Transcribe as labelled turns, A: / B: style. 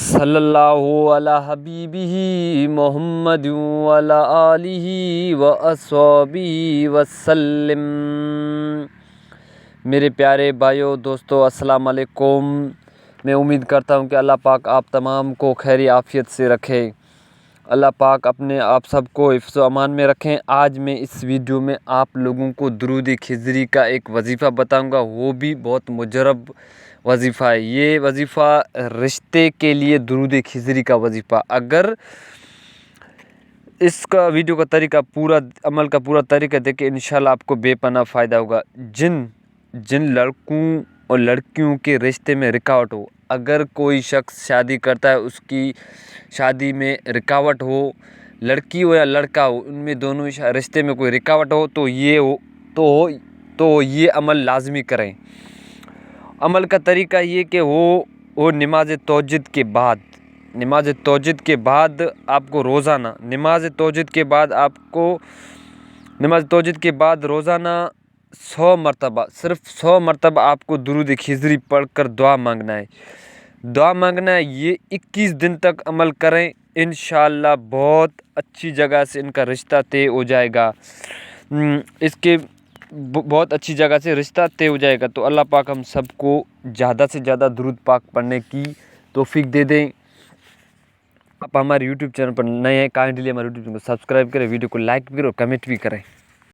A: صلی اللہ علی حبیبہ محمد وعلی آلہ واصحابہ وسلم۔ میرے پیارے بھائیوں دوستو، السلام علیکم۔ میں امید کرتا ہوں کہ اللہ پاک آپ تمام کو خیر عافیت سے رکھے۔ اللہ پاک اپنے آپ سب کو حفظ و امان میں رکھیں۔ آج میں اس ویڈیو میں آپ لوگوں کو درود خضری کا ایک وظیفہ بتاؤں گا، وہ بھی بہت مجرب وظیفہ ہے۔ یہ وظیفہ رشتے کے لیے درود خضری کا وظیفہ، اگر اس کا ویڈیو کا طریقہ عمل کا پورا طریقہ دیکھیں، انشاءاللہ آپ کو بے پناہ فائدہ ہوگا۔ جن لڑکوں اور لڑکیوں کے رشتے میں رکاوٹ ہو، اگر کوئی شخص شادی کرتا ہے، اس کی شادی میں رکاوٹ ہو، لڑکی ہو یا لڑکا ہو، ان میں دونوں رشتے میں کوئی رکاوٹ ہو تو یہ عمل لازمی کریں۔ عمل کا طریقہ یہ کہ وہ نماز تہجد کے بعد آپ کو روزانہ روزانہ 100 مرتبہ، صرف 100 مرتبہ آپ کو درود خضری پڑھ کر دعا مانگنا ہے۔ یہ 21 دن تک عمل کریں، انشاءاللہ بہت اچھی جگہ سے ان کا رشتہ طے ہو جائے گا۔ تو اللہ پاک ہم سب کو زیادہ سے زیادہ درود پاک پڑھنے کی توفیق دے دیں۔ آپ ہمارے یوٹیوب چینل پر نئے ہیں، کائنڈلی ہمارے یوٹیوب چینل کو سبسکرائب کریں، ویڈیو کو لائک بھی کریں اور کمنٹ بھی کریں۔